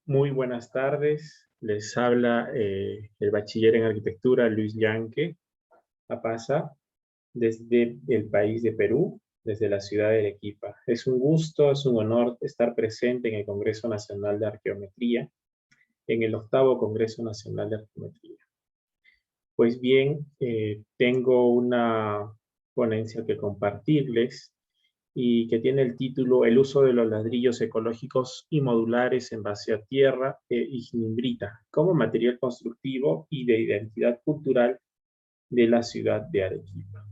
Muy buenas tardes. Les habla el bachiller en arquitectura Luis Yanque Apasa desde el país de Perú, desde la ciudad de Arequipa. Es un gusto, es un honor estar presente en el Congreso Nacional de Arqueometría, en el octavo Congreso Nacional de Arqueometría. Pues bien, tengo una ponencia que compartirles y que tiene el título El uso de los ladrillos ecológicos y modulares en base a tierra e ignimbrita como material constructivo y de identidad cultural de la ciudad de Arequipa.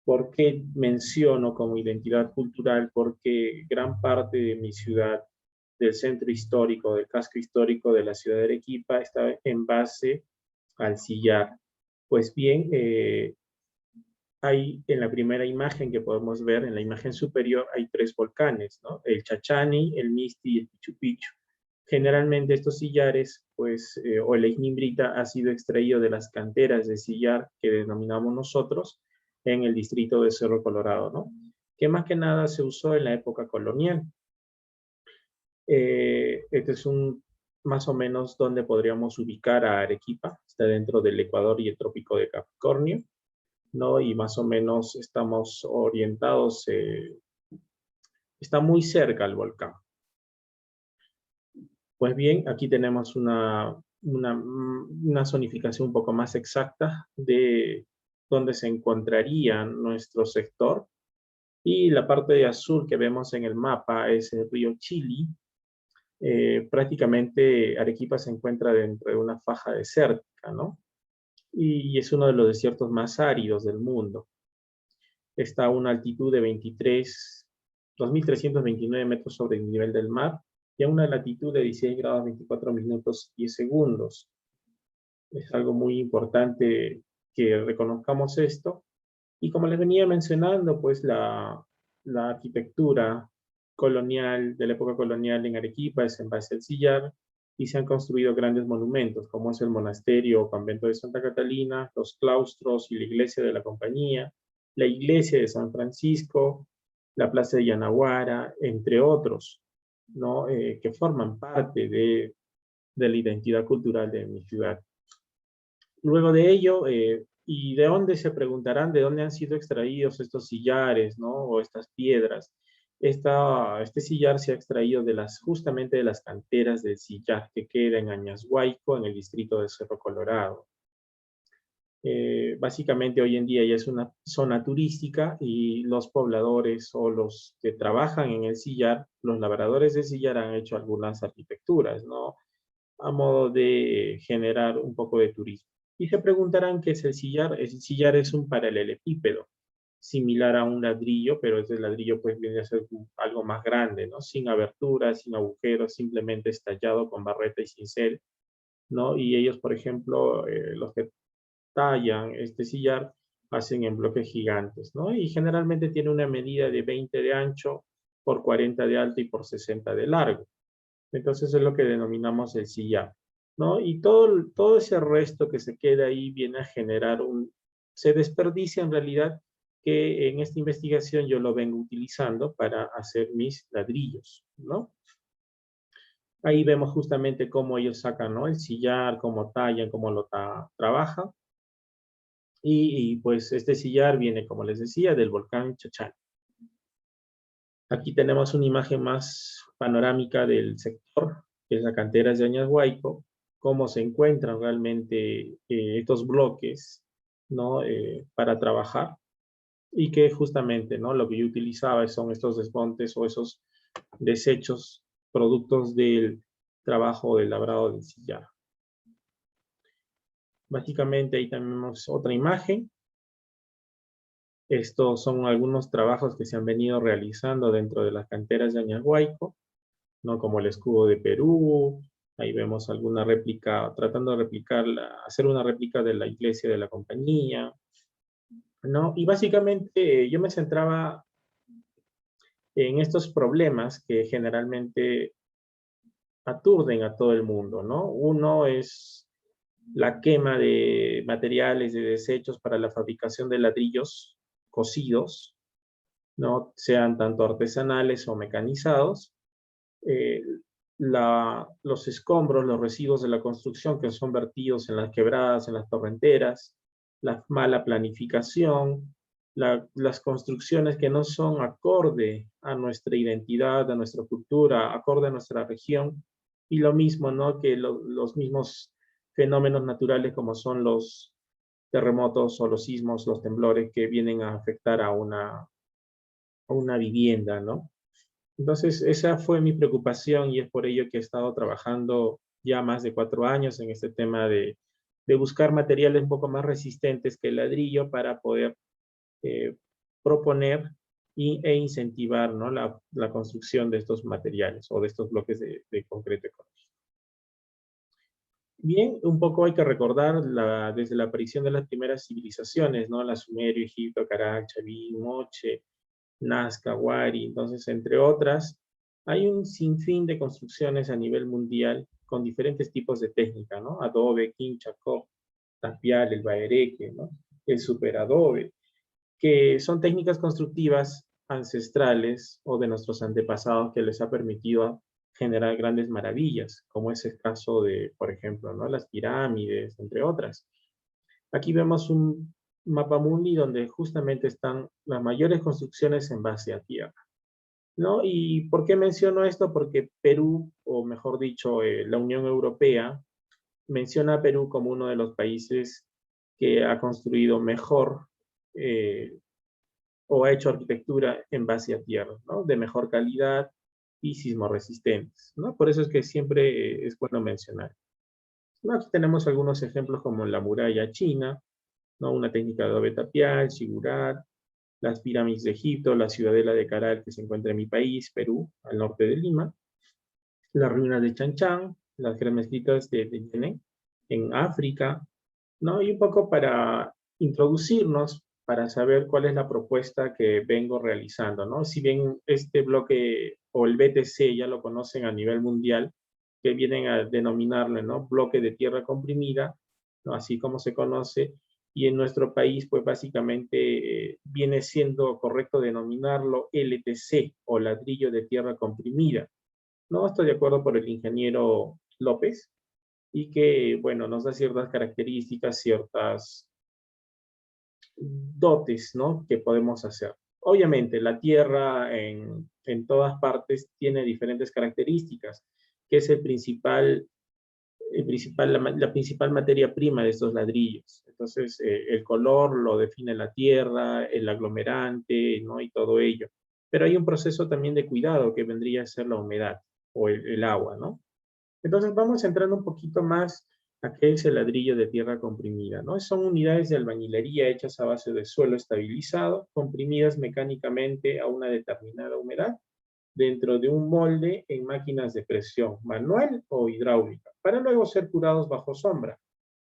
¿Por qué menciono como identidad cultural? Porque gran parte de mi ciudad, del centro histórico, del casco histórico de la ciudad de Arequipa, está en base al sillar. Pues bien, hay en la primera imagen que podemos ver, en la imagen superior, hay tres volcanes, ¿no? El Chachani, el Misti y el Pichu Pichu. Generalmente estos sillares, pues, o la ignimbrita ha sido extraído de las canteras de sillar que denominamos nosotros en el distrito de Cerro Colorado, ¿no? Que más que nada se usó en la época colonial. Este es más o menos donde podríamos ubicar a Arequipa, está dentro del Ecuador y el Trópico de Capricornio, ¿no? Y más o menos estamos orientados, está muy cerca al volcán. Pues bien, aquí tenemos una zonificación un poco más exacta de dónde se encontraría nuestro sector. Y la parte de azul que vemos en el mapa es el río Chili. Prácticamente Arequipa se encuentra dentro de una faja desértica, ¿no? Y es uno de los desiertos más áridos del mundo. Está a una altitud de 2.329 metros sobre el nivel del mar y a una latitud de 16 grados 24 minutos 10 segundos. Es algo muy importante que reconozcamos esto. Y como les venía mencionando, pues la arquitectura colonial, de la época colonial en Arequipa es en base al sillar y se han construido grandes monumentos, como es el monasterio o convento de Santa Catalina, los claustros y la iglesia de la Compañía, la iglesia de San Francisco, la plaza de Yanaguara, entre otros, ¿no? Que forman parte de la identidad cultural de mi ciudad. Luego de ello, ¿y de dónde se preguntarán? ¿De dónde han sido extraídos estos sillares, ¿no? O estas piedras. Este sillar se ha extraído justamente de las canteras del sillar que queda en Añashuayco, en el distrito de Cerro Colorado. Básicamente hoy en día ya es una zona turística y los pobladores o los que trabajan en el sillar, los labradores del sillar han hecho algunas arquitecturas, ¿no? A modo de generar un poco de turismo. Y se preguntarán qué es el sillar. El sillar es un paralelepípedo, similar a un ladrillo, pero ese ladrillo pues viene a ser algo más grande, ¿no? Sin aberturas, sin agujeros, simplemente estallado con barreta y cincel, ¿no? Y ellos, por ejemplo, los que tallan este sillar, hacen en bloques gigantes, ¿no? Y generalmente tiene una medida de 20 de ancho por 40 de alto y por 60 de largo. Entonces es lo que denominamos el sillar, ¿no? Y todo ese resto que se queda ahí viene a generar se desperdicia en realidad, que en esta investigación yo lo vengo utilizando para hacer mis ladrillos, ¿no? Ahí vemos justamente cómo ellos sacan, ¿no? El sillar, cómo tallan, cómo lo trabajan. Pues este sillar viene, como les decía, del volcán Chachán. Aquí tenemos una imagen más panorámica del sector, que es la cantera de Añashuayco, cómo se encuentran realmente estos bloques, ¿no? Para trabajar, y que justamente, ¿no? Lo que yo utilizaba son estos desmontes o esos desechos productos del trabajo del labrado del sillar. Básicamente ahí tenemos otra imagen. Estos son algunos trabajos que se han venido realizando dentro de las canteras de Añashuayco, ¿no? Como el escudo de Perú. Ahí vemos alguna réplica, tratando de hacer una réplica de la iglesia de la Compañía, ¿no? Y básicamente yo me centraba en estos problemas que generalmente aturden a todo el mundo, ¿no? Uno es la quema de materiales, de desechos para la fabricación de ladrillos cocidos, ¿no? Sean tanto artesanales o mecanizados. los escombros, los residuos de la construcción que son vertidos en las quebradas, en las torrenteras, la mala planificación, las construcciones que no son acorde a nuestra identidad, a nuestra cultura, acorde a nuestra región, y lo mismo, ¿no? Que los mismos fenómenos naturales como son los terremotos o los sismos, los temblores que vienen a afectar a una vivienda, ¿no? Entonces, esa fue mi preocupación y es por ello que he estado trabajando ya más de 4 años en este tema de buscar materiales un poco más resistentes que el ladrillo para poder eh, proponer e incentivar, ¿no? la construcción de estos materiales o de estos bloques de concreto ecológico. Bien, un poco hay que recordar desde la aparición de las primeras civilizaciones, ¿no? La Sumerio, Egipto, Caral, Chavín, Moche, Nazca, Wari, entonces, entre otras, hay un sinfín de construcciones a nivel mundial con diferentes tipos de técnica, ¿no? Adobe, quincha, cop, tapial, el baereque, ¿no? El superadobe, que son técnicas constructivas ancestrales o de nuestros antepasados que les ha permitido generar grandes maravillas, como es el caso de, por ejemplo, ¿no? Las pirámides, entre otras. Aquí vemos un mapa mundi donde justamente están las mayores construcciones en base a tierra, ¿no? ¿Y por qué menciono esto? Porque Perú, o mejor dicho, la Unión Europea, menciona a Perú como uno de los países que ha construido mejor eh, o ha hecho arquitectura en base a tierra, ¿no? De mejor calidad y sismorresistentes, ¿no? Por eso es que siempre es bueno mencionar. ¿No? Aquí tenemos algunos ejemplos como la muralla china, ¿no? Una técnica de adobe tapial, sigurar, las pirámides de Egipto, la ciudadela de Caral que se encuentra en mi país, Perú, al norte de Lima, las ruinas de Chan Chan, las mezquitas de Yené, en África, ¿no? Y un poco para introducirnos, para saber cuál es la propuesta que vengo realizando, ¿no? Si bien este bloque o el BTC ya lo conocen a nivel mundial, que vienen a denominarlo, ¿no? Bloque de tierra comprimida, ¿no? Así como se conoce, y en nuestro país, pues básicamente viene siendo correcto denominarlo LTC o ladrillo de tierra comprimida. No estoy de acuerdo por el ingeniero López y que, bueno, nos da ciertas características, ciertas dotes, ¿no? Que podemos hacer. Obviamente, la tierra en todas partes tiene diferentes características, que es la principal materia prima de estos ladrillos. Entonces, el color lo define la tierra, el aglomerante, ¿no? Y todo ello. Pero hay un proceso también de cuidado que vendría a ser la humedad o el agua, ¿no? Entonces vamos entrando un poquito más a qué es el ladrillo de tierra comprimida, ¿no? Son unidades de albañilería hechas a base de suelo estabilizado, comprimidas mecánicamente a una determinada humedad dentro de un molde en máquinas de presión manual o hidráulica, para luego ser curados bajo sombra,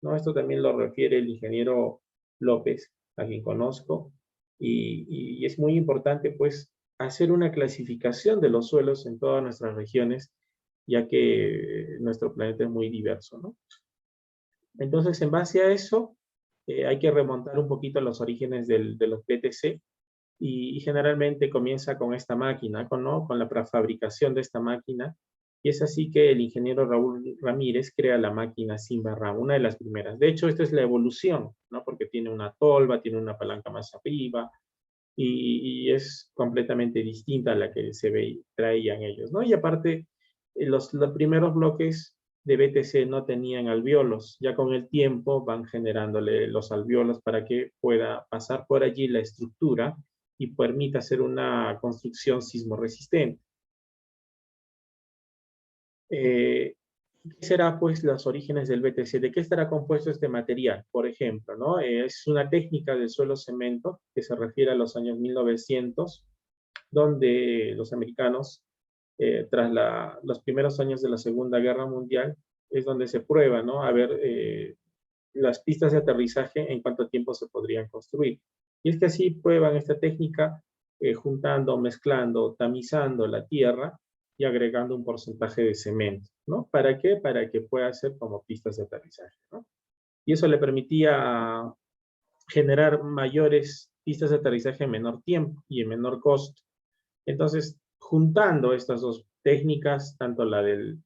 ¿no? Esto también lo refiere el ingeniero López, a quien conozco, y es muy importante, pues, hacer una clasificación de los suelos en todas nuestras regiones, ya que nuestro planeta es muy diverso, ¿no? Entonces, en base a eso, hay que remontar un poquito a los orígenes de los PTC, y generalmente comienza con esta máquina, ¿no? Con la prefabricación de esta máquina, y es así que el ingeniero Raúl Ramírez crea la máquina Simba-Ram, una de las primeras. De hecho, esta es la evolución, ¿no? Porque tiene una tolva, tiene una palanca más arriba, y es completamente distinta a la que traían ellos, ¿no? Y aparte, los primeros bloques de BTC no tenían alvéolos, ya con el tiempo van generándole los alvéolos para que pueda pasar por allí la estructura y permita hacer una construcción sismorresistente. ¿Qué será pues los orígenes del BTC? ¿De qué estará compuesto este material? Por ejemplo, ¿no? Es una técnica del suelo cemento que se refiere a los años 1900, donde los americanos, tras los primeros años de la Segunda Guerra Mundial, es donde se prueba, ¿no? A ver las pistas de aterrizaje en cuánto tiempo se podrían construir. Y es que así prueban esta técnica juntando, mezclando, tamizando la tierra y agregando un porcentaje de cemento, ¿no? ¿Para qué? Para que pueda ser como pistas de aterrizaje, ¿no? Y eso le permitía generar mayores pistas de aterrizaje en menor tiempo y en menor costo. Entonces, juntando estas dos técnicas, tanto la del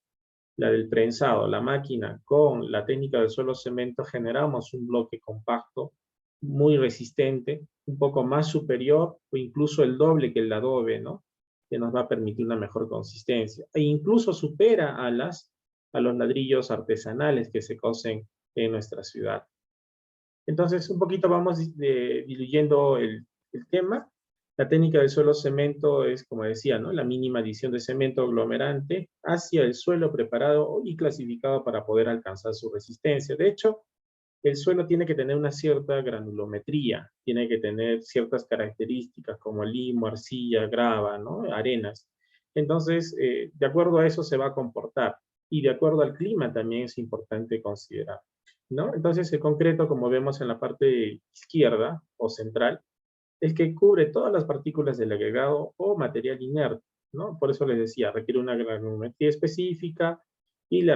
prensado, la máquina, con la técnica del suelo cemento, generamos un bloque compacto, muy resistente, un poco más superior o incluso el doble que el adobe, ¿no? Que nos va a permitir una mejor consistencia. E incluso supera a los ladrillos artesanales que se cosen en nuestra ciudad. Entonces, un poquito vamos diluyendo el tema. La técnica del suelo cemento es, como decía, ¿no? La mínima adición de cemento aglomerante hacia el suelo preparado y clasificado para poder alcanzar su resistencia. De hecho, el suelo tiene que tener una cierta granulometría, tiene que tener ciertas características como limo, arcilla, grava, ¿no? Arenas. Entonces, de acuerdo a eso se va a comportar y de acuerdo al clima también es importante considerar, ¿no? Entonces, el concreto, como vemos en la parte izquierda o central, es que cubre todas las partículas del agregado o material inerte, ¿no? Por eso les decía, requiere una granulometría específica y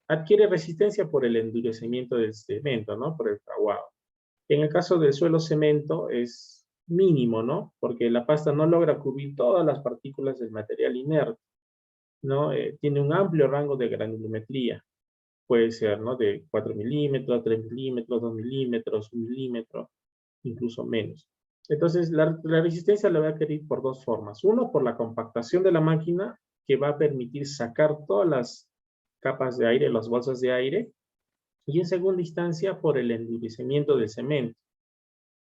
adquiere resistencia por el endurecimiento del cemento, ¿no? Por el fraguado. En el caso del suelo cemento es mínimo, ¿no? Porque la pasta no logra cubrir todas las partículas del material inerte, ¿no? Tiene un amplio rango de granulometría. Puede ser, ¿no? De 4 milímetros, 3 milímetros, 2 milímetros, 1 milímetro, incluso menos. Entonces, la resistencia la va a adquirir por dos formas. Uno, por la compactación de la máquina, que va a permitir sacar todas las capas de aire, las bolsas de aire, y en segunda instancia, por el endurecimiento del cemento,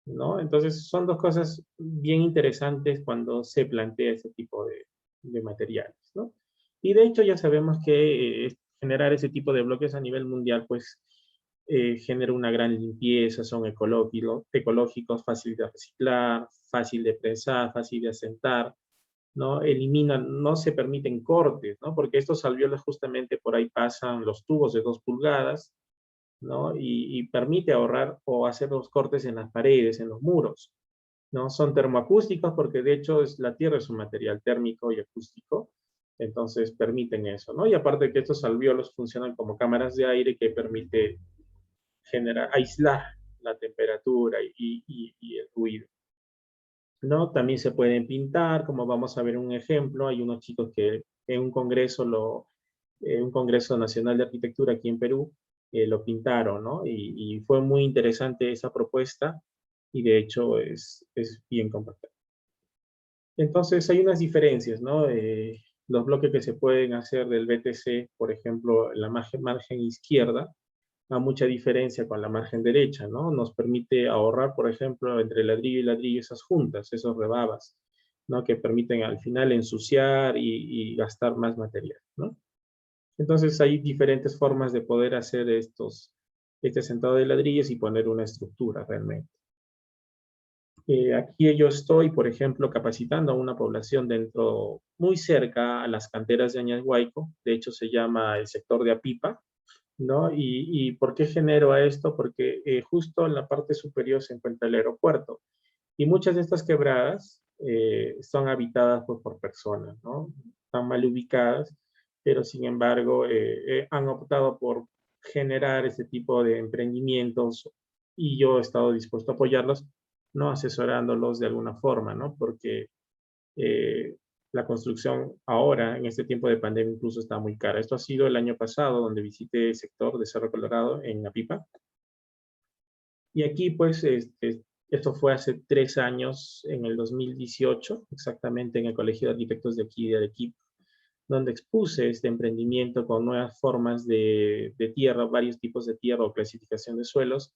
¿no? Entonces, son dos cosas bien interesantes cuando se plantea ese tipo de materiales, ¿no? Y de hecho, ya sabemos que generar ese tipo de bloques a nivel mundial, pues, genera una gran limpieza, son ecológicos, fácil de reciclar, fácil de prensar, fácil de asentar, ¿no? Eliminan, no se permiten cortes, ¿no? Porque estos alvéolos justamente por ahí pasan los tubos de 2 pulgadas, ¿no? Y permite ahorrar o hacer los cortes en las paredes, en los muros, ¿no? Son termoacústicos porque de hecho la tierra es un material térmico y acústico, entonces permiten eso, ¿no? Y aparte que estos alvéolos funcionan como cámaras de aire que permite aislar la temperatura y el ruido, ¿no? También se pueden pintar, como vamos a ver un ejemplo, hay unos chicos que en un congreso nacional de arquitectura aquí en Perú, lo pintaron, ¿no? Y fue muy interesante esa propuesta y de hecho es bien compacta. Entonces hay unas diferencias, ¿no? Los bloques que se pueden hacer del BTC, por ejemplo, en la margen izquierda, a mucha diferencia con la margen derecha, ¿no? Nos permite ahorrar, por ejemplo, entre ladrillo y ladrillo esas juntas, esos rebabas, ¿no? Que permiten al final ensuciar y gastar más material, ¿no? Entonces hay diferentes formas de poder hacer este sentado de ladrillos y poner una estructura realmente. Aquí yo estoy, por ejemplo, capacitando a una población muy cerca a las canteras de Añashuayco, de hecho se llama el sector de Apipa, ¿no? ¿Y por qué genero a esto? Porque justo en la parte superior se encuentra el aeropuerto y muchas de estas quebradas son habitadas por personas, ¿no? Están mal ubicadas, pero sin embargo han optado por generar este tipo de emprendimientos y yo he estado dispuesto a apoyarlos, no asesorándolos de alguna forma, ¿no? Porque eh, la construcción ahora, en este tiempo de pandemia, incluso está muy cara. Esto ha sido el año pasado, donde visité el sector de Cerro Colorado, en Apipa. Y aquí, pues, esto fue hace 3 años, en el 2018, exactamente en el Colegio de Arquitectos de aquí de Arequipa, donde expuse este emprendimiento con nuevas formas de tierra, varios tipos de tierra o clasificación de suelos,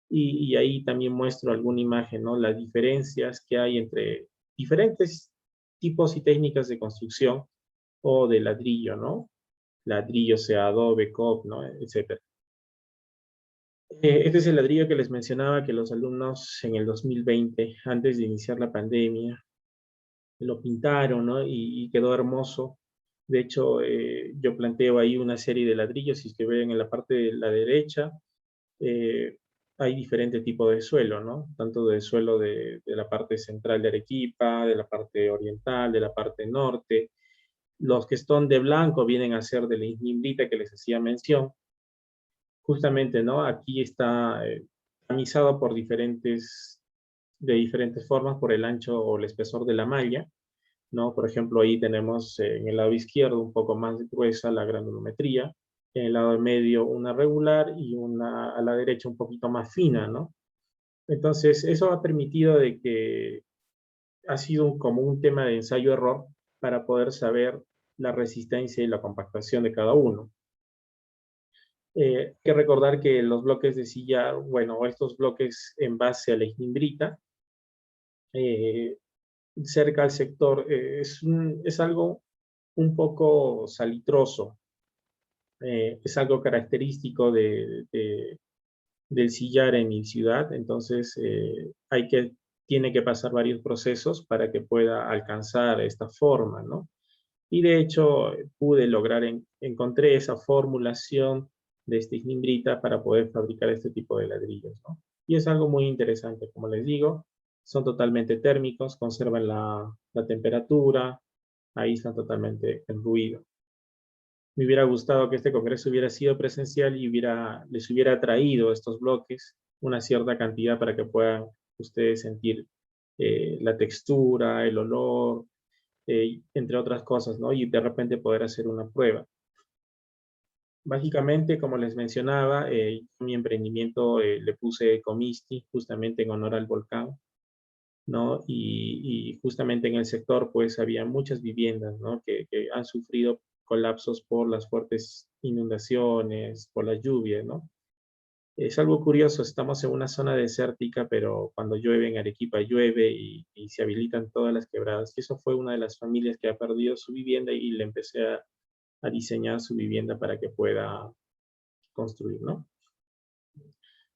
y ahí también muestro alguna imagen, ¿no? Las diferencias que hay entre diferentes tipos y técnicas de construcción o de ladrillo, ¿no? Ladrillo sea adobe, COP, ¿no? Etcétera. Este es el ladrillo que les mencionaba que los alumnos en el 2020, antes de iniciar la pandemia, lo pintaron, ¿no? Y quedó hermoso. De hecho, yo planteo ahí una serie de ladrillos, si es que ven en la parte de la derecha, eh, hay diferentes tipos de suelo, ¿no? Tanto del suelo de la parte central de Arequipa, de la parte oriental, de la parte norte. Los que son de blanco vienen a ser de la ismimbrita que les hacía mención. Justamente, ¿no? Aquí está tamizado de diferentes formas por el ancho o el espesor de la malla. ¿no? Por ejemplo, ahí tenemos en el lado izquierdo un poco más gruesa la granulometría, en el lado de medio una regular y una a la derecha un poquito más fina, ¿no? Entonces, eso ha permitido de que ha sido como un tema de ensayo-error para poder saber la resistencia y la compactación de cada uno. Hay que recordar que los bloques de sillar, bueno, estos bloques en base a la ignimbrita, eh, cerca al sector, es algo un poco salitroso, es algo característico del sillar en mi ciudad, entonces tiene que pasar varios procesos para que pueda alcanzar esta forma, ¿no? Y de hecho pude lograr, encontré esa formulación de esta ignimbrita para poder fabricar este tipo de ladrillos, ¿no? Y es algo muy interesante, como les digo, son totalmente térmicos, conservan la temperatura, aíslan totalmente el ruido. Me hubiera gustado que este congreso hubiera sido presencial y les hubiera traído estos bloques, una cierta cantidad para que puedan ustedes sentir la textura, el olor, entre otras cosas, ¿no? Y de repente poder hacer una prueba. Básicamente, como les mencionaba, mi emprendimiento le puse Ecomisti justamente en honor al volcán, ¿no? Y justamente en el sector, pues, había muchas viviendas, ¿no? Que han sufrido colapsos por las fuertes inundaciones, por las lluvias, ¿no? Es algo curioso, estamos en una zona desértica, pero cuando llueve en Arequipa llueve y se habilitan todas las quebradas. Y eso fue una de las familias que ha perdido su vivienda y le empecé a diseñar su vivienda para que pueda construir, ¿no?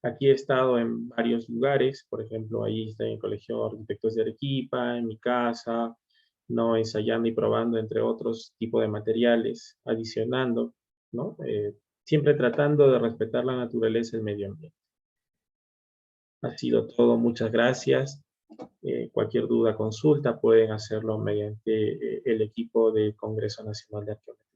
Aquí he estado en varios lugares, por ejemplo, ahí está en el Colegio de Arquitectos de Arequipa, en mi casa, ¿no? Ensayando y probando, entre otros tipos de materiales, adicionando, ¿no? Siempre tratando de respetar la naturaleza y el medio ambiente. Ha sido todo, muchas gracias. Cualquier duda, consulta, pueden hacerlo mediante el equipo del Congreso Nacional de Arqueología.